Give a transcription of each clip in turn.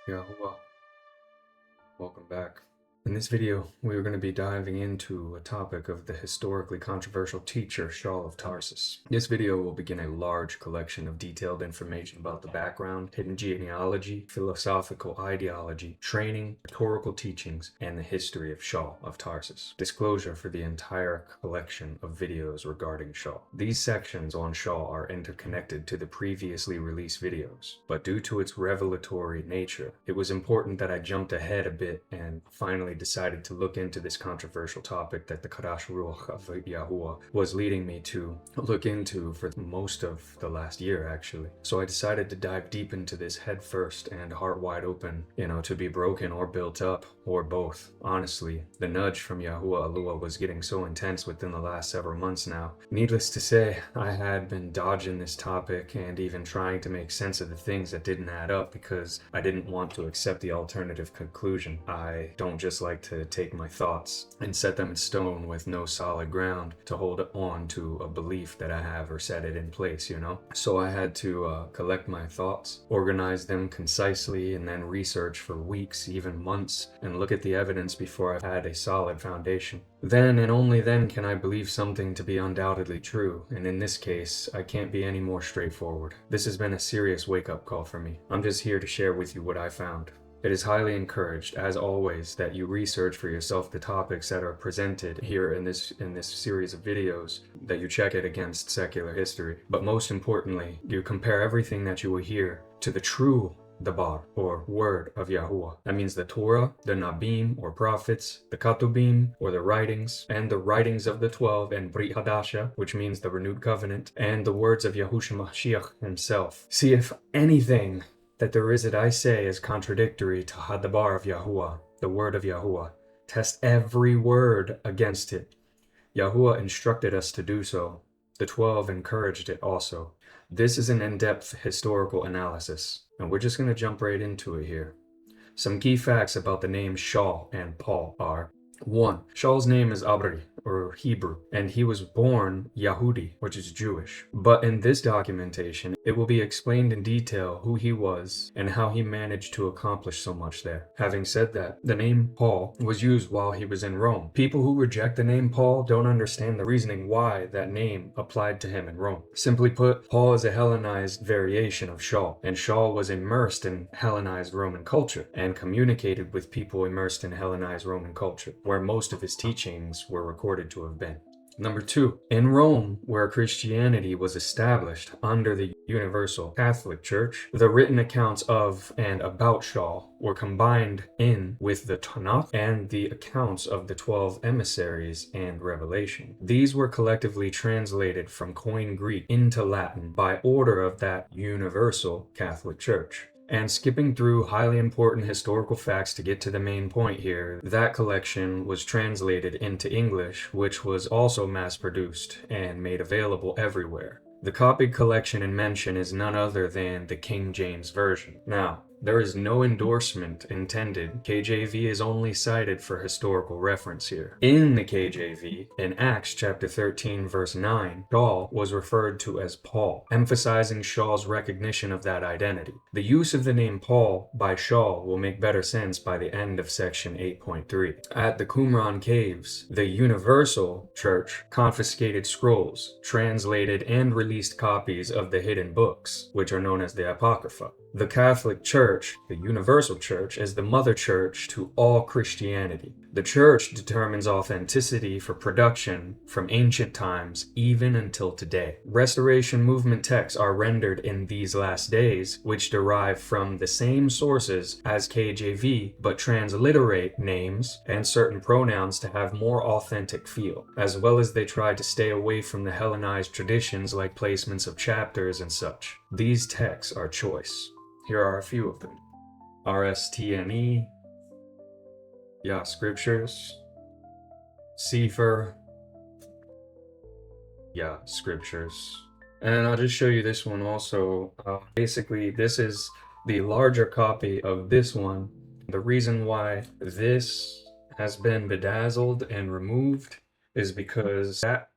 Yahuwah, welcome back. In this video, we are going to be diving into a topic of the historically controversial teacher Sha'ul of Tarsus. This video will begin a large collection of detailed information about the background, hidden genealogy, philosophical ideology, training, rhetorical teachings, and the history of Sha'ul of Tarsus. Disclosure for the entire collection of videos regarding Sha'ul. These sections on Sha'ul are interconnected to the previously released videos, but due to its revelatory nature, it was important that I jumped ahead a bit and finally decided to look into this controversial topic that the Kadash Ruach of Yahuwah was leading me to look into for most of the last year, actually. So I decided to dive deep into this head first and heart wide open, to be broken or built up, or both. Honestly, the nudge from Yahuwah Alua was getting so intense within the last several months now. Needless to say, I had been dodging this topic and even trying to make sense of the things that didn't add up because I didn't want to accept the alternative conclusion. I don't just like to take my thoughts and set them in stone with no solid ground to hold on to a belief that I have or set it in place, So I had to collect my thoughts, organize them concisely, and then research for weeks, even months, and look at the evidence before I had a solid foundation. Then and only then can I believe something to be undoubtedly true, and in this case, I can't be any more straightforward. This has been a serious wake-up call for me. I'm just here to share with you what I found. It is highly encouraged, as always, that you research for yourself the topics that are presented here in this series of videos, that you check it against secular history. But most importantly, you compare everything that you will hear to the true Dabar, or word of Yahuwah. That means the Torah, the Nabim, or prophets, the Katubim, or the writings, and the writings of the 12, and Brit Hadasha, which means the renewed covenant, and the words of Yahushua Mashiach himself. See if anything that there is that I say is contradictory to Hadabar of Yahuwah, the word of Yahuwah. Test every word against it. Yahuwah instructed us to do so. The 12 encouraged it also. This is an in-depth historical analysis, and we're just going to jump right into it here. Some key facts about the names Sha'ul and Paul are: 1. Sha'ul's name is Abri, or Hebrew, and he was born Yahudi, which is Jewish. But in this documentation, it will be explained in detail who he was and how he managed to accomplish so much there. Having said that, the name Paul was used while he was in Rome. People who reject the name Paul don't understand the reasoning why that name applied to him in Rome. Simply put, Paul is a Hellenized variation of Sha'ul, and Sha'ul was immersed in Hellenized Roman culture and communicated with people immersed in Hellenized Roman culture, where most of his teachings were recorded to have been. Number 2, in Rome, where Christianity was established under the Universal Catholic Church, the written accounts of and about Sha'ul were combined in with the Tanakh and the accounts of the 12 emissaries and Revelation. These were collectively translated from Koine Greek into Latin by order of that Universal Catholic Church. And skipping through highly important historical facts to get to the main point here, that collection was translated into English, which was also mass-produced and made available everywhere. The copied collection in mention is none other than the King James Version. Now, there is no endorsement intended. KJV is only cited for historical reference here. In the KJV, in Acts chapter 13 verse 9, Sha'ul was referred to as Paul, emphasizing Sha'ul's recognition of that identity. The use of the name Paul by Sha'ul will make better sense by the end of section 8.3. At the Qumran caves, the Universal Church confiscated scrolls, translated and released copies of the hidden books, which are known as the Apocrypha. The Catholic Church, the Universal Church, is the mother church to all Christianity. The church determines authenticity for production from ancient times even until today. Restoration movement texts are rendered in these last days, which derive from the same sources as KJV, but transliterate names and certain pronouns to have more authentic feel, as well as they try to stay away from the Hellenized traditions like placements of chapters and such. These texts are choice. Here are a few of them. RSTNE, Scriptures, Sefer, Scriptures. And I'll just show you this one also. Basically, this is the larger copy of this one. The reason why this has been bedazzled and removed is because that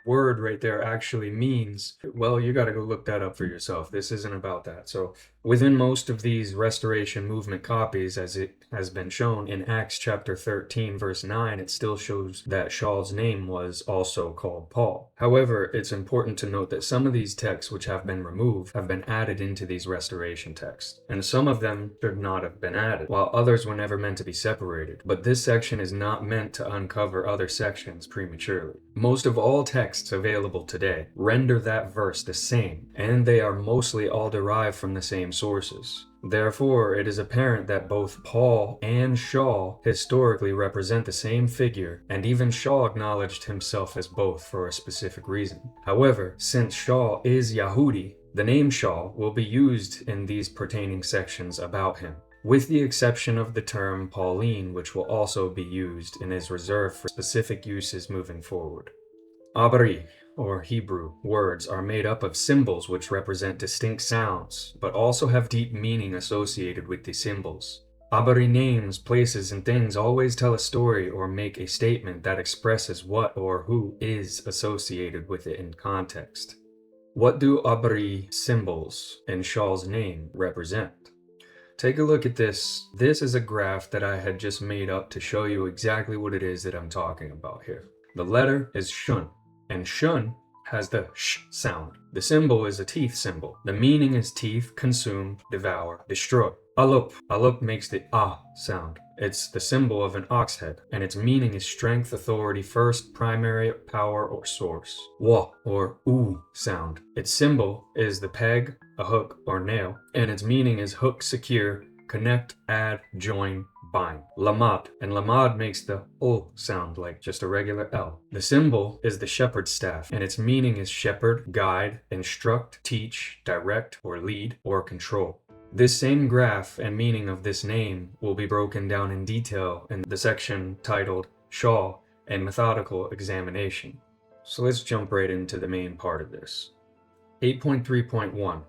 word right there actually means, well, you got to go look that up for yourself. This isn't about that. So within most of these Restoration Movement copies, as it has been shown in Acts chapter 13, verse 9, it still shows that Sha'ul's name was also called Paul. However, it's important to note that some of these texts which have been removed have been added into these Restoration texts, and some of them should not have been added, while others were never meant to be separated. But this section is not meant to uncover other sections prematurely. Most of all texts available today render that verse the same, and they are mostly all derived from the same sources. Therefore, it is apparent that both Paul and Sha'ul historically represent the same figure, and even Sha'ul acknowledged himself as both for a specific reason. However, since Sha'ul is Yahudi, the name Sha'ul will be used in these pertaining sections about him, with the exception of the term Pauline, which will also be used and is reserved for specific uses moving forward. Abri, or Hebrew, words are made up of symbols which represent distinct sounds, but also have deep meaning associated with the symbols. Abari names, places, and things always tell a story or make a statement that expresses what or who is associated with it in context. What do Abari symbols in Sha'ul's name represent? Take a look at this. This is a graph that I had just made up to show you exactly what it is that I'm talking about here. The letter is shun, and shun has the sh sound. The symbol is a teeth symbol. The meaning is teeth, consume, devour, destroy. Alup. Alup makes the ah sound. It's the symbol of an ox head, and its meaning is strength, authority, first, primary, power, or source. Wa, or oo sound. Its symbol is the peg, a hook, or nail, and its meaning is hook, secure, connect, add, join, bind. Lamad, and lamad makes the o sound like just a regular L. The symbol is the shepherd's staff, and its meaning is shepherd, guide, instruct, teach, direct, or lead, or control. This same graph and meaning of this name will be broken down in detail in the section titled Sha'ul, a Methodical Examination. So let's jump right into the main part of this. 8.3.1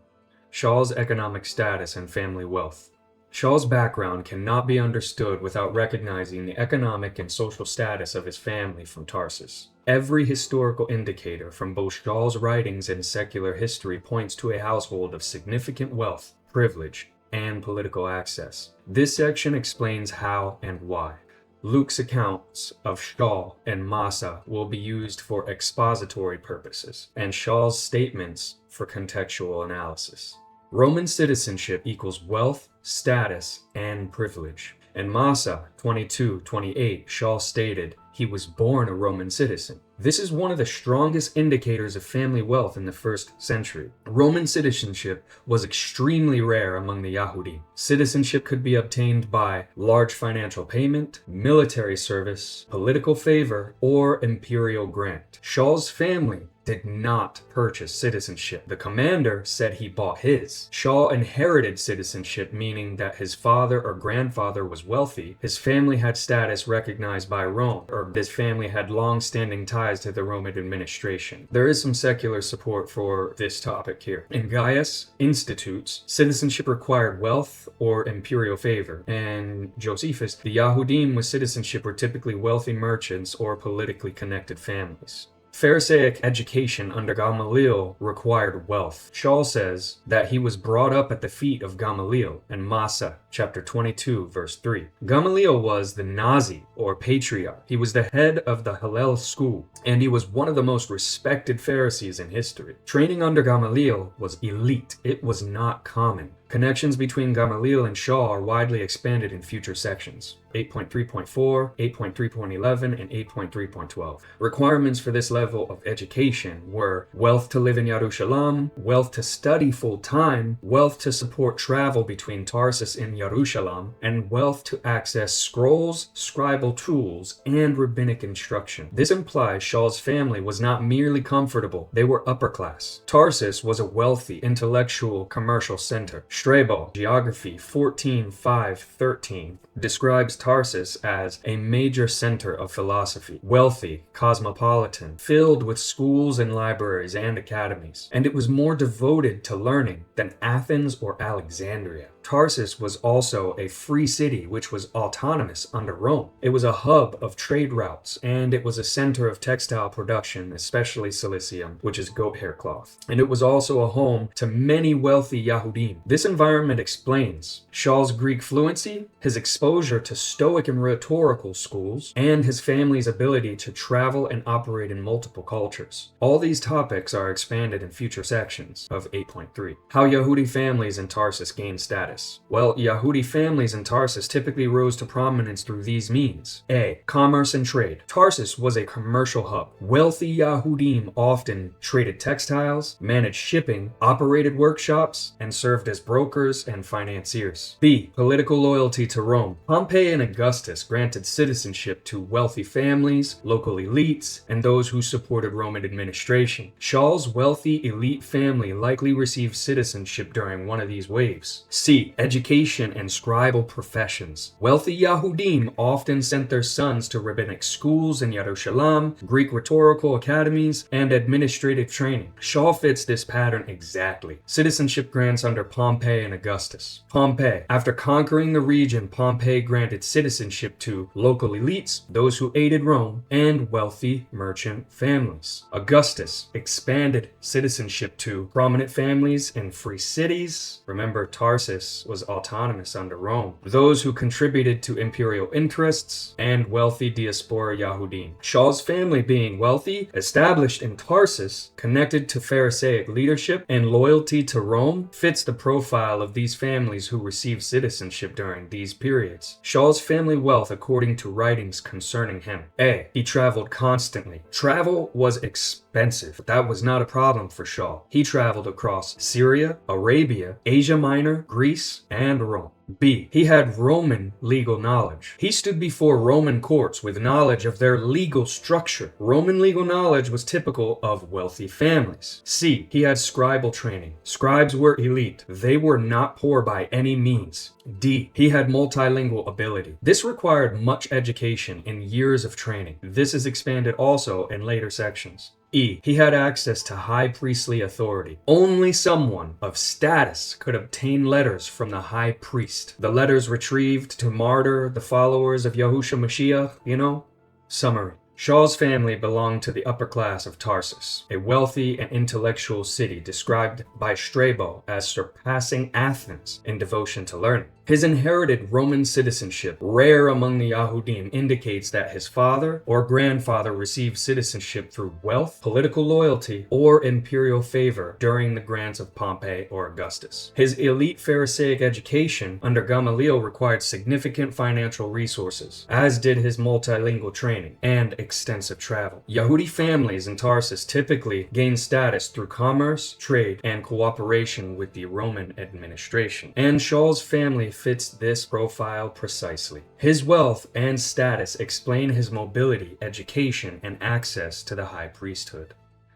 Sha'ul's economic status and family wealth. Sha'ul's background cannot be understood without recognizing the economic and social status of his family from Tarsus. Every historical indicator from both Sha'ul's writings and secular history points to a household of significant wealth, privilege, and political access. This section explains how and why. Luke's accounts of Sha'ul and Massa will be used for expository purposes, and Sha'ul's statements for contextual analysis. Roman citizenship equals wealth, status, and privilege. In Massa 22:28, Sha'ul stated he was born a Roman citizen. This is one of the strongest indicators of family wealth in the first century. Roman citizenship was extremely rare among the Yahudi. Citizenship could be obtained by large financial payment, military service, political favor, or imperial grant. Sha'ul's family did not purchase citizenship. The commander said he bought his. Sha'ul inherited citizenship, meaning that his father or grandfather was wealthy, his family had status recognized by Rome, or his family had long-standing ties to the Roman administration. There is some secular support for this topic here. In Gaius Institutes, citizenship required wealth or imperial favor, and Josephus, the Yahudim with citizenship were typically wealthy merchants or politically connected families. Pharisaic education under Gamaliel required wealth. Sha'ul says that he was brought up at the feet of Gamaliel in Massa, chapter 22, verse 3. Gamaliel was the Nazi, or patriarch. He was the head of the Hillel school, and he was one of the most respected Pharisees in history. Training under Gamaliel was elite. It was not common. Connections between Gamaliel and Sha'ul are widely expanded in future sections. 8.3.4, 8.3.11, and 8.3.12. Requirements for this level of education were wealth to live in Yerushalayim, wealth to study full-time, wealth to support travel between Tarsus and Yerushalayim, and wealth to access scrolls, scribal tools, and rabbinic instruction. This implies Sha'ul's family was not merely comfortable, they were upper class. Tarsus was a wealthy, intellectual, commercial center. Strabo, Geography 14:5-13, describes Tarsus as a major center of philosophy, wealthy, cosmopolitan, filled with schools and libraries and academies, and it was more devoted to learning than Athens or Alexandria. Tarsus was also a free city which was autonomous under Rome. It was a hub of trade routes, and it was a center of textile production, especially silicium, which is goat hair cloth. And it was also a home to many wealthy Yahudim. This environment explains Sha'ul's Greek fluency, his exposure to Stoic and rhetorical schools, and his family's ability to travel and operate in multiple cultures. All these topics are expanded in future sections of 8.3. How Yahudi families in Tarsus gained status. Well, Yahudi families in Tarsus typically rose to prominence through these means. A. Commerce and trade. Tarsus was a commercial hub. Wealthy Yahudim often traded textiles, managed shipping, operated workshops, and served as brokers and financiers. B. Political loyalty to Rome. Pompey and Augustus granted citizenship to wealthy families, local elites, and those who supported Roman administration. Sha'ul's wealthy elite family likely received citizenship during one of these waves. C. Education and scribal professions. Wealthy Yahudim often sent their sons to rabbinic schools in Jerusalem, Greek rhetorical academies, and administrative training. Sha'ul fits this pattern exactly. Citizenship grants under Pompey and Augustus. Pompey. After conquering the region, Pompey granted citizenship to local elites, those who aided Rome, and wealthy merchant families. Augustus expanded citizenship to prominent families in free cities. Remember, Tarsus was autonomous under Rome, those who contributed to imperial interests, and wealthy diaspora Yahudim. Sha'ul's family, being wealthy, established in Tarsus, connected to Pharisaic leadership, and loyalty to Rome, fits the profile of these families who received citizenship during these periods. Sha'ul's family wealth according to writings concerning him. A. He traveled constantly. Travel was expensive, but that was not a problem for Sha'ul. He traveled across Syria, Arabia, Asia Minor, Greece, and Rome. B. He had Roman legal knowledge. He stood before Roman courts with knowledge of their legal structure. Roman legal knowledge was typical of wealthy families. C. He had scribal training. Scribes were elite. They were not poor by any means. D. He had multilingual ability. This required much education and years of training. This is expanded also in later sections. E. He had access to high priestly authority. Only someone of status could obtain letters from the high priest. The letters retrieved to martyr the followers of Yahushua Mashiach, Summary. Sha'ul's family belonged to the upper class of Tarsus, a wealthy and intellectual city described by Strabo as surpassing Athens in devotion to learning. His inherited Roman citizenship, rare among the Yahudim, indicates that his father or grandfather received citizenship through wealth, political loyalty, or imperial favor during the grants of Pompey or Augustus. His elite Pharisaic education under Gamaliel required significant financial resources, as did his multilingual training and extensive travel. Yahudi families in Tarsus typically gained status through commerce, trade, and cooperation with the Roman administration, and Sha'ul's family fits this profile precisely. His wealth and status explain his mobility, education, and access to the high priesthood.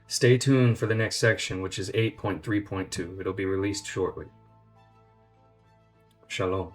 Stay tuned for the next section, which is 8.3.2. It'll be released shortly. Shalom.